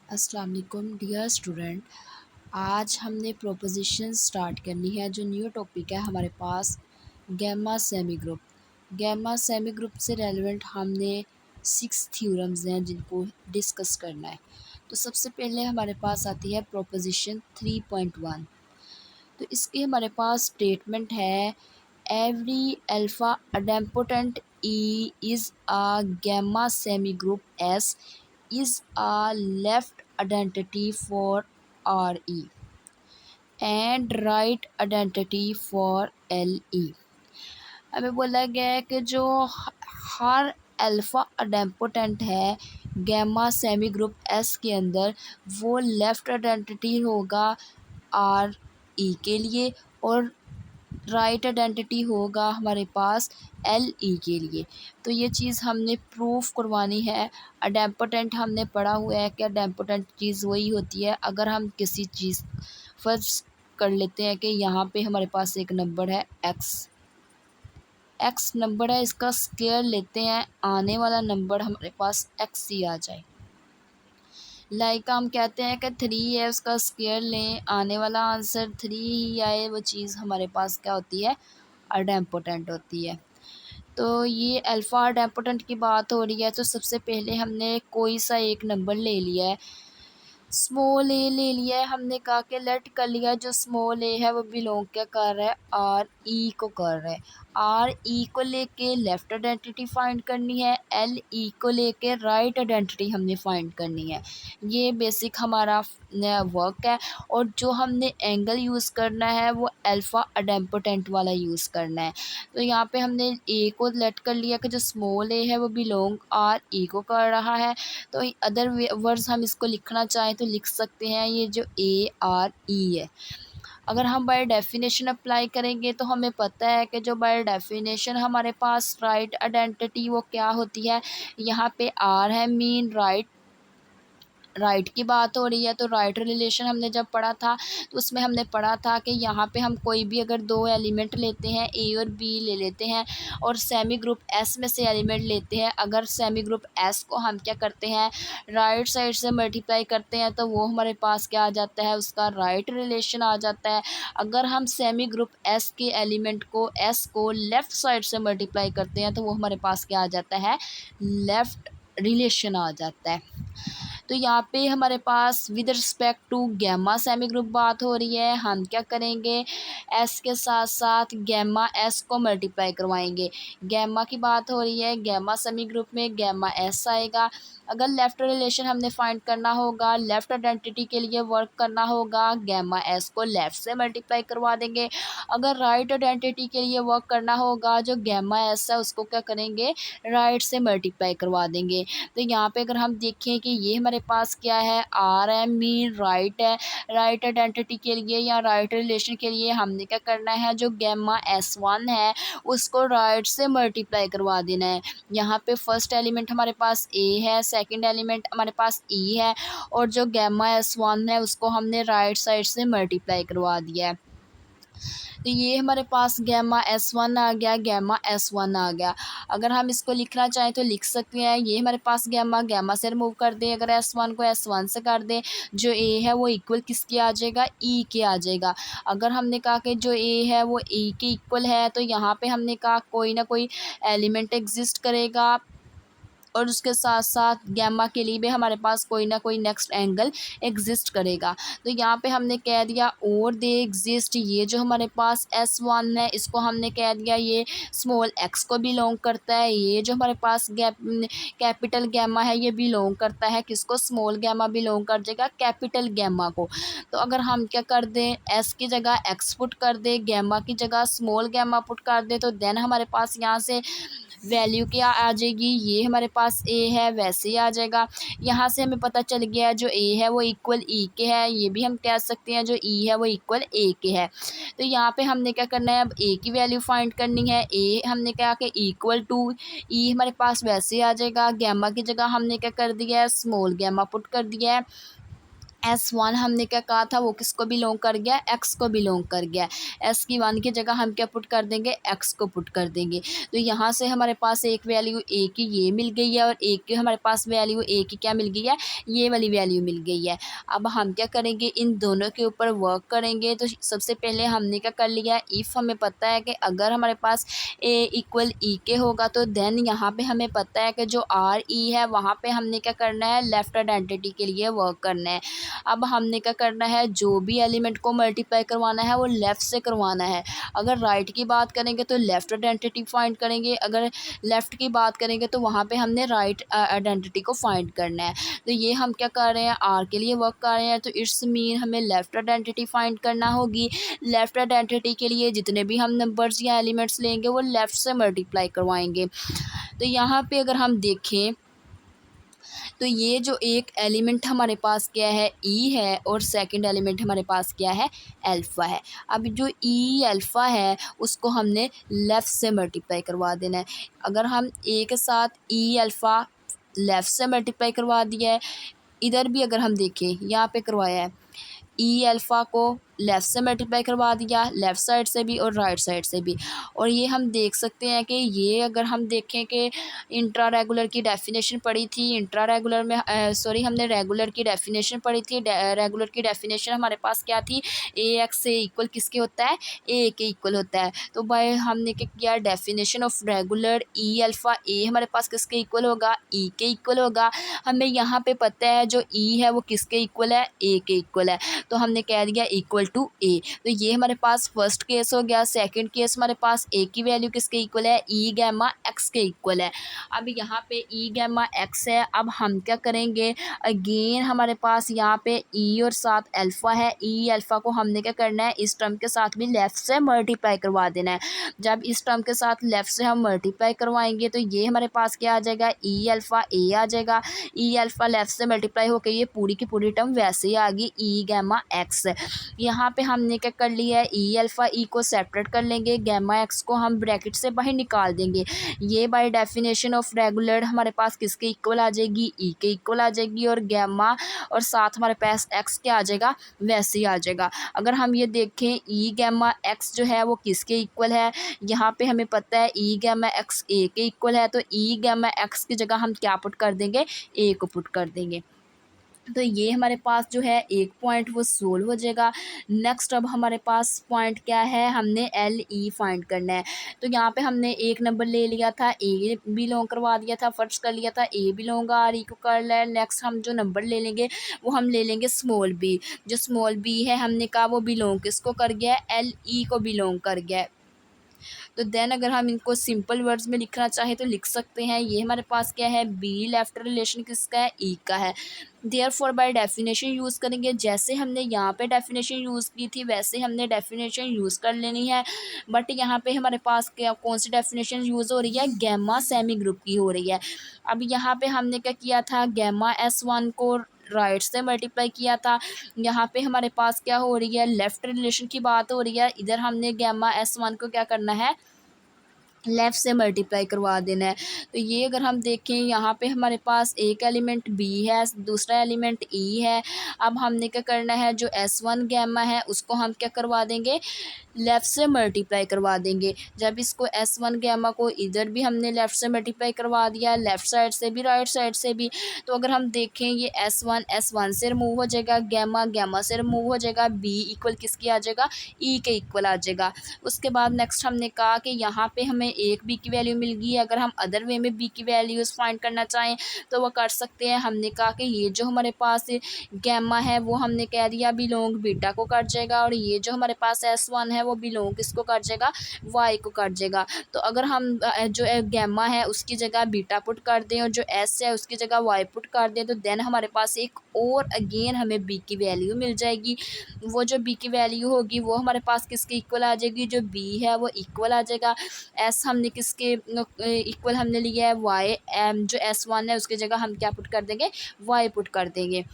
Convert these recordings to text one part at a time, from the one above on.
अस्सलाम वालेकुम dear student. आज हमने प्रोपोजिशन स्टार्ट करनी है। जो न्यू टॉपिक है हमारे पास gamma semi group. Gamma semi group से रेलेवेंट हमने 6 थ्योरम्स हैं जिनको डिस्कस करना है। तो सबसे पहले हमारे पास आती है प्रोपोजिशन 3.1। तो इसके हमारे पास स्टेटमेंट है every alpha idempotent E is a gamma semigroup S is a left identity for RE and right identity for LE। हमें बोला गया है कि जो हर अल्फ़ा idempotent है गैमा सेमी ग्रुप एस के अंदर वो लेफ़्ट आइडेंटिटी होगा आर ई के लिए और राइट आइडेंटिटी होगा हमारे पास एल ई के लिए। तो ये चीज़ हमने प्रूफ करवानी है। अडेम्पोटेंट हमने पढ़ा हुआ है कि अडेम्पोटेंट चीज़ वही होती है अगर हम किसी चीज़ फर्ज कर लेते हैं कि यहाँ पे हमारे पास एक नंबर है एक्स नंबर है, इसका स्क्वायर लेते हैं, आने वाला नंबर हमारे पास एक्स ही आ जाए। लाइक हम कहते हैं कि 3 है, उसका स्क्वायर लें, आने वाला आंसर 3 ही आए, वो चीज़ हमारे पास क्या होती है, अडेम्पोटेंट होती है। तो ये अल्फ़ा अडेम्पोटेंट की बात हो रही है। तो सबसे पहले हमने कोई सा एक नंबर ले लिया है, स्मॉल ए ले लिया है। हमने कहा कि लेट कर लिया जो स्मॉल ए है वो बिलोंग क्या कर रहा है, आर ई को कर रहा है। आर ई को लेके लेफ़्ट आइडेंटिटी फाइंड करनी है, एल ई को लेके राइट आइडेंटिटी हमने फाइंड करनी है। ये बेसिक हमारा वर्क है। और जो हमने एंगल यूज़ करना है वो अल्फ़ा अडेम्पोटेंट वाला यूज़ करना है। तो यहाँ पे हमने ए को लेट कर लिया कि जो स्मॉल ए है वो बिलोंग आर ई को कर रहा है। तो अदर वर्ड्स हम इसको लिखना चाहें तो लिख सकते हैं, ये जो ए आर ई है। अगर हम बाय डेफिनेशन अप्लाई करेंगे तो हमें पता है कि जो बाय डेफिनेशन हमारे पास राइट आइडेंटिटी वो क्या होती है। यहाँ पे आर है मीन राइट की बात हो रही है। तो राइट रिलेशन हमने जब पढ़ा था तो उसमें हमने पढ़ा था कि यहाँ पे हम कोई भी अगर दो एलिमेंट लेते हैं, ए और बी ले लेते हैं और सेमी ग्रुप एस में से एलिमेंट लेते हैं, अगर सेमी ग्रुप एस को हम क्या करते हैं, राइट साइड से मल्टीप्लाई करते हैं तो वो हमारे पास क्या आ जाता है, उसका राइट रिलेशन आ जाता है। अगर हम सेमी ग्रुप एस के एलिमेंट को एस को लेफ़्ट साइड से मल्टीप्लाई करते हैं तो वो हमारे पास क्या आ जाता है, लेफ़्ट रिलेशन आ जाता है। तो यहाँ पे हमारे पास with respect to gamma semi group बात हो रही है। हम क्या करेंगे, एस के साथ साथ गैमा एस को मल्टीप्लाई करवाएंगे। गैमा की बात हो रही है, गैमा सेमी ग्रुप में गैमा एस आएगा। अगर लेफ़्ट रिलेशन हमने फाइंड करना होगा, लेफ़्ट आइडेंटिटी के लिए वर्क करना होगा, गैमा एस को लेफ़्ट से मल्टीप्लाई करवा देंगे। अगर राइट आइडेंटिटी के लिए वर्क करना होगा, जो गैमा एस है उसको क्या करेंगे, राइट से मल्टीप्लाई करवा देंगे। तो यहाँ पे अगर हम देखें कि ये हमारे पास क्या है, आर है मीन राइट है। राइट आइडेंटिटी के लिए या राइट रिलेशन के लिए हमने क्या करना है, जो गैमा S1 है उसको राइट से मल्टीप्लाई करवा देना है। यहाँ पे फर्स्ट एलिमेंट हमारे पास ए है, सेकंड एलिमेंट हमारे पास ई है और जो गैमा S1 है उसको हमने राइट साइड से मल्टीप्लाई करवा दिया है। तो ये हमारे पास गैमा S1 आ गया, गैमा S1 आ गया। अगर हम इसको लिखना चाहें तो लिख सकते हैं, ये हमारे पास गैमा से रिमूव कर दें, अगर S1 को S1 से कर दें, जो ए है वो इक्वल किसके आ जाएगा, ई के आ जाएगा। अगर हमने कहा कि जो ए है वो ई के इक्वल है तो यहाँ पे हमने कहा कोई ना कोई एलिमेंट एग्जिस्ट करेगा और उसके साथ साथ गैमा के लिए भी हमारे पास कोई ना कोई नेक्स्ट एंगल एग्जिस्ट करेगा। तो यहाँ पे हमने कह दिया और दे एग्जिस्ट, ये जो हमारे पास S1 है इसको हमने कह दिया ये स्मॉल x को बिलोंग करता है। ये जो हमारे पास कैपिटल गैमा है ये बिलोंग करता है किसको, स्मॉल गैमा बिलोंग कर जाएगा कैपिटल गैमा को। तो अगर हम क्या कर दें, s की जगह x पुट कर दें, गैमा की जगह स्मॉल गैमा पुट कर दें, तो देन हमारे पास यहाँ से वैल्यू क्या आ जाएगी, ये हमारे पास ए है वैसे ही आ जाएगा। यहाँ से हमें पता चल गया जो ए है वो इक्वल ई के है, ये भी हम कह सकते हैं जो ई है वो इक्वल ए के है। तो यहाँ पे हमने क्या करना है, अब ए की वैल्यू फाइंड करनी है। ए हमने कहा कि इक्वल टू ई हमारे पास वैसे ही आ जाएगा। गैमा की जगह हमने क्या कर दिया है, स्मॉल गैमा पुट कर दिया है। S1 हमने क्या कहा था, वो किसको बिलोंग कर गया, एक्स को बिलोंग कर गया। एस की 1 की जगह हम क्या पुट कर देंगे, एक्स को पुट कर देंगे। तो यहाँ से हमारे पास एक वैल्यू ए की ये मिल गई है और एक की हमारे पास वैल्यू ए की क्या मिल गई है, ये वाली वैल्यू मिल गई है। अब हम क्या करेंगे, इन दोनों के ऊपर वर्क करेंगे। तो सबसे पहले हमने क्या कर लिया, इफ़ हमें पता है कि अगर हमारे पास ए इक्वल ई के होगा तो देन यहाँ पे हमें पता है कि जो आर ई है वहाँ पे हमने क्या करना है, लेफ्ट आइडेंटिटी के लिए वर्क करना है। अब हमने क्या करना है, जो भी एलिमेंट को मल्टीप्लाई करवाना है वो लेफ़्ट से करवाना है। अगर राइट की बात करेंगे तो लेफ़्ट आइडेंटिटी फाइंड करेंगे, अगर लेफ़्ट की बात करेंगे तो वहाँ पे हमने राइट आइडेंटिटी को फाइंड करना है। तो ये हम क्या कर रहे हैं, आर के लिए वर्क कर रहे हैं, तो इट्स मीन हमें लेफ़्ट आइडेंटिटी फाइंड करना होगी। लेफ़्ट आइडेंटिटी के लिए जितने भी हम नंबर्स या एलिमेंट्स लेंगे वो लेफ़्ट से मल्टीप्लाई करवाएंगे। तो यहाँ पे अगर हम देखें तो ये जो एक एलिमेंट हमारे पास क्या है, ई है, और सेकंड एलिमेंट हमारे पास क्या है, अल्फ़ा है। अब जो ई अल्फ़ा है उसको हमने लेफ़्ट से मल्टीप्लाई करवा देना है। अगर हम ए के साथ ई अल्फ़ा लेफ़्ट से मल्टीप्लाई करवा दिया है, इधर भी अगर हम देखें यहाँ पे करवाया है, ई अल्फ़ा को लेफ़्ट से मल्टीप्लाई करवा दिया, लेफ़्ट साइड से भी और राइट साइड से भी। और ये हम देख सकते हैं कि ये अगर हम देखें कि इंट्रा रेगुलर की डेफिनेशन पढ़ी थी, इंट्रा रेगुलर में सॉरी हमने रेगुलर की डेफिनेशन पढ़ी थी। रेगुलर की डेफिनेशन हमारे पास क्या थी, ए एक्स से इक्वल किसके होता है, ए के इक्वल होता है। तो भाई हमने क्या किया, definition of regular E alpha ए हमारे पास किसके इक्वल होगा, ई के इक्वल होगा। हमें यहाँ पे पता है जो ई है वो किसके इक्वल है, ए के इक्वल है, तो हमने कह दिया इक्वल टू ए। तो ये हमारे पास फर्स्ट केस हो गया। सेकंड केस हमारे पास ए की वैल्यू किसके इक्वल है, ई गैमा एक्स के इक्वल है। अब यहाँ पे ई गैमा एक्स है। अब हम क्या करेंगे, अगेन हमारे पास यहाँ पे ई और साथ अल्फ़ा है। ई अल्फ़ा को हमने क्या करना है, इस टर्म के साथ भी लेफ़्ट से मल्टीप्लाई करवा देना है। जब इस टर्म के साथ लेफ़्ट से हम मल्टीप्लाई करवाएंगे तो ये हमारे पास क्या आ जाएगा, ई अल्फ़ा ए आ जाएगा। ई अल्फ़ा लेफ़्ट से मल्टीप्लाई होकर ये पूरी की पूरी टर्म वैसे ही आ गई, ई गैमा एक्स। यहाँ पे हमने क्या कर लिया है, ई अल्फ़ा ई को सेपरेट कर लेंगे, गैमा एक्स को हम ब्रैकेट से बाहर निकाल देंगे। ये बाय डेफिनेशन ऑफ रेगुलर हमारे पास किसके इक्वल आ जाएगी, ई के इक्वल आ जाएगी, और गैमा और साथ हमारे पास एक्स क्या आ जाएगा, वैसे ही आ जाएगा। अगर हम ये देखें ई गैमा एक्स जो है वो किसके इक्वल है, यहाँ पे हमें पता है ई गैमा एक्स ए के इक्वल है, तो ई गैमा एक्स की जगह हम क्या पुट कर देंगे, ए को पुट कर देंगे। तो ये हमारे पास जो है एक पॉइंट वो सोल्व हो जाएगा। नेक्स्ट अब हमारे पास पॉइंट क्या है, हमने एल ई फाइंड करना है। तो यहाँ पे हमने एक नंबर ले लिया था, ए बिलोंग करवा दिया था, फर्स्ट कर लिया था ए बिलोंग आर ई को कर लिया। नेक्स्ट हम जो नंबर ले लेंगे वो हम ले लेंगे स्मॉल बी। जो स्मॉल बी है हमने कहा वो बिलोंग किसको कर गया है, एल ई को बिलोंग कर गया है। तो देन अगर हम इनको सिंपल वर्ड्स में लिखना चाहें तो लिख सकते हैं, ये हमारे पास क्या है, बी लेफ्ट रिलेशन किसका है, ई का है। देयरफॉर बाय डेफिनेशन यूज़ करेंगे, जैसे हमने यहाँ पे डेफिनेशन यूज़ की थी वैसे हमने डेफिनेशन यूज़ कर लेनी है। बट यहाँ पे हमारे पास क्या, कौन सी डेफिनेशन यूज़ हो रही है, गैमा सेमी ग्रुप की हो रही है। अब यहाँ पे हमने क्या किया था, गैमा S1 को राइट से मल्टीप्लाई किया था। यहाँ पे हमारे पास क्या हो रही है, लेफ़्ट रिलेशन की बात हो रही है। इधर हमने गैमा S1 को क्या करना है, लेफ़्ट से मल्टीप्लाई करवा देना है। तो ये अगर हम देखें यहाँ पे हमारे पास एक एलिमेंट बी है, दूसरा एलिमेंट ई है। अब हमने क्या करना है, जो S1 गैमा है उसको हम क्या करवा देंगे, लेफ़्ट से मल्टीप्लाई करवा देंगे। जब इसको S1 गैमा को इधर भी हमने लेफ़्ट से मल्टीप्लाई करवा दिया, लेफ़्ट साइड से भी राइट साइड से भी। तो अगर हम देखें ये S1 से रिमूव हो जाएगा, गैमा से रिमूव हो जाएगा, बी इक्वल किसकी आ जाएगा, ई के इक्वल आ जाएगा। उसके बाद नेक्स्ट हमने कहा कि यहाँ पे हमें एक बी की वैल्यू मिल गई है। अगर हम अदर वे में बी की वैल्यूज़ फाइंड करना चाहें तो वो कर सकते हैं। हमने कहा कि ये जो हमारे पास गैमा है वो हमने कह दिया बिलोंग बीटा को कर जाएगा, और ये जो हमारे पास S1 है वो बिलोंग किसको कर जाएगा, वाई को कर जाएगा। तो अगर हम जो गैमा है उसकी जगह बीटा पुट कर दें और जो एस है उसकी जगह वाई पुट कर दें तो देन हमारे पास एक और अगेन हमें बी की वैल्यू मिल जाएगी। वो जो बी की वैल्यू होगी वो हमारे पास किसके इक्वल आ जाएगी, जो बी है वो इक्वल आ जाएगा। एस हमने किसके इक्वल हमने लिया है, वाई। जो S1 है उसकी जगह हम क्या पुट कर देंगे, वाई पुट कर देंगे।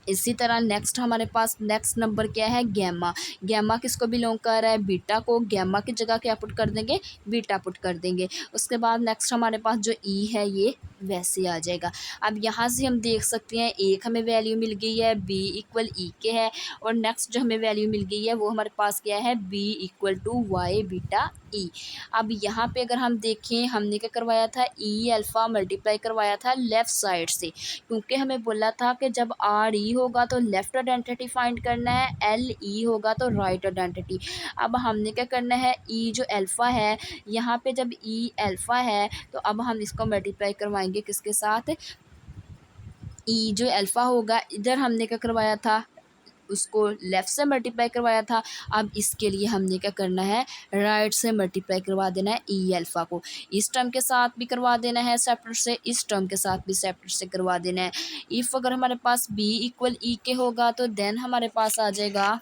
इसी तरह नेक्स्ट हमारे पास नेक्स्ट नंबर क्या है, गैमा। गैमा किसको बिलोंग कर रहा है, बीटा को। गैमा की जगह क्या पुट कर देंगे, बीटा पुट कर देंगे। उसके बाद नेक्स्ट हमारे पास जो ई है ये वैसे आ जाएगा। अब यहाँ से हम देख सकते हैं एक हमें वैल्यू मिल गई है b इक्वल ई के है, और नेक्स्ट जो हमें वैल्यू मिल गई है वो हमारे पास क्या है b equal to Y beta E. अब यहाँ पे अगर हम देखें हमने क्या करवाया था ई अल्फ़ा मल्टीप्लाई करवाया था लेफ़्ट साइड से, क्योंकि हमें बोला था कि जब आर ई होगा तो लेफ़्ट आइडेंटिटी फाइंड करना है, एल ई होगा तो राइट आइडेंटिटी। अब हमने क्या करना है ई जो अल्फ़ा है, यहाँ पे जब ई अल्फ़ा है तो अब हम इसको मल्टीप्लाई करवाएंगे किसके साथ, ई जो अल्फ़ा होगा इधर हमने क्या करवाया था उसको लेफ़्ट से मल्टीप्लाई करवाया था। अब इसके लिए हमने क्या करना है राइट से मल्टीप्लाई करवा देना है ई अल्फ़ा को, इस टर्म के साथ भी करवा देना है सेपरेट से, इस टर्म के साथ भी सेपरेट से करवा देना है। इफ़ अगर हमारे पास b इक्वल ई के होगा तो देन हमारे पास आ जाएगा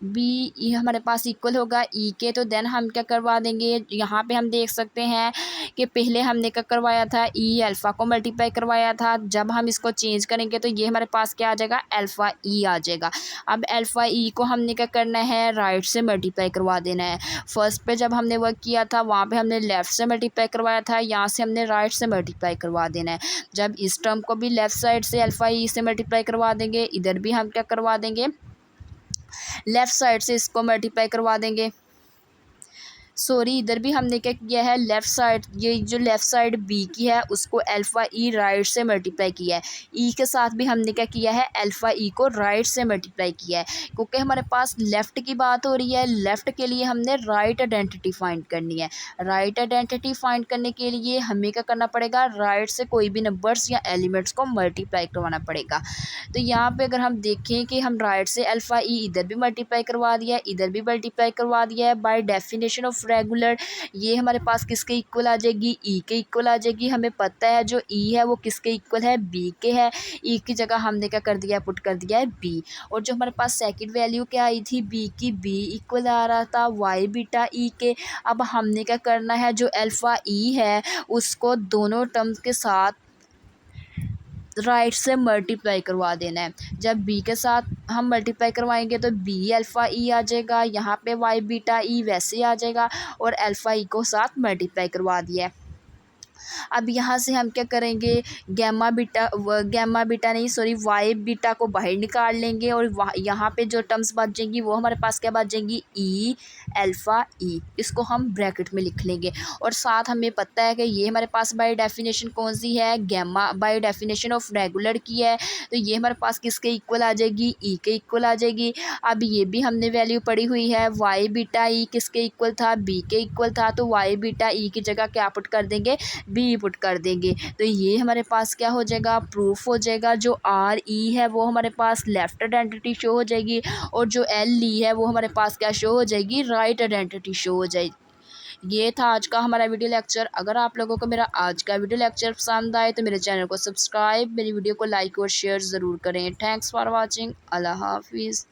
बी हमारे पास इक्वल होगा ई के, तो देन हम क्या करवा देंगे, यहाँ पे हम देख सकते हैं कि पहले हमने क्या करवाया था ई अल्फ़ा को मल्टीप्लाई करवाया था, जब हम इसको चेंज करेंगे तो ये हमारे पास क्या आ जाएगा अल्फ़ा ई आ जाएगा। अब अल्फ़ा ई को हमने क्या करना है राइट से मल्टीप्लाई करवा देना है। फर्स्ट पे जब हमने वर्क किया था वहाँ पे हमने लेफ़्ट से मल्टीप्लाई करवाया था, यहाँ से हमने राइट से मल्टीप्लाई करवा देना है। जब इस टर्म को भी लेफ़्ट साइड से अल्फ़ा ई से मल्टीप्लाई करवा देंगे, इधर भी हम क्या करवा देंगे लेफ़्ट साइड से इसको मल्टीप्लाई करवा देंगे। सॉरी इधर भी हमने क्या किया है लेफ़्ट साइड, ये जो लेफ़्ट साइड बी की है उसको अल्फ़ा ई राइट से मल्टीप्लाई किया है, ई के साथ भी हमने क्या किया है अल्फ़ा ई को राइट से मल्टीप्लाई किया है। क्योंकि हमारे पास लेफ़्ट की बात हो रही है, लेफ़्ट के लिए हमने राइट आइडेंटिटी फाइंड करनी है। राइट आइडेंटिटी फाइंड करने के लिए हमें क्या करना पड़ेगा राइट से कोई भी नंबर्स या एलिमेंट्स को मल्टीप्लाई करवाना पड़ेगा। तो यहाँ पे अगर हम देखें कि हम राइट से अल्फ़ा ई इधर भी मल्टीप्लाई करवा दिया है, इधर भी मल्टीप्लाई करवा दिया है, बाय डेफिनेशन ऑफ रेगुलर ये हमारे पास किसके इक्वल आ जाएगी ई के इक्वल आ जाएगी। हमें पता है जो ई है वो किसके इक्वल है बी के है, ई की जगह हमने क्या कर दिया पुट कर दिया है बी। और जो हमारे पास सेकंड वैल्यू क्या आई थी बी की, बी इक्वल आ रहा था वाई बीटा ई के। अब हमने क्या करना है जो अल्फ़ा ई है उसको दोनों टर्म्स के साथ राइट से मल्टीप्लाई करवा देना है। जब b के साथ हम मल्टीप्लाई करवाएंगे तो b अल्फ़ा ई आ जाएगा, यहाँ पे y बीटा ई वैसे आ जाएगा, और अल्फ़ा ई को साथ मल्टीप्लाई करवा दिया है। अब यहाँ से हम क्या करेंगे गैमा बीटा नहीं सॉरी वाई बीटा को बाहर निकाल लेंगे, और यहाँ पे जो टर्म्स बच जाएंगी वो हमारे पास क्या बच जाएंगी ई अल्फ़ा ई, इसको हम ब्रैकेट में लिख लेंगे। और साथ हमें पता है कि ये हमारे पास बाय डेफिनेशन कौन सी है gamma by definition of regular की है, तो ये हमारे पास किसके इक्वल आ जाएगी ई के इक्वल आ जाएगी। अब ये भी हमने वैल्यू पढ़ी हुई है वाई बीटा ई किसके इक्वल था बी के इक्वल था, तो वाई बीटा ई की जगह क्या पुट कर देंगे बी पुट कर देंगे। तो ये हमारे पास क्या हो जाएगा प्रूफ हो जाएगा, जो आर ई है वो हमारे पास लेफ़्ट आइडेंटिटी शो हो जाएगी, और जो एल ई है वो हमारे पास क्या शो हो जाएगी राइट आइडेंटिटी शो हो जाएगी। ये था आज का हमारा वीडियो लेक्चर। अगर आप लोगों को मेरा आज का वीडियो लेक्चर पसंद आए तो मेरे चैनल को सब्सक्राइब, मेरी वीडियो को लाइक और शेयर ज़रूर करें। Thanks for watching. अल्लाह हाफिज़।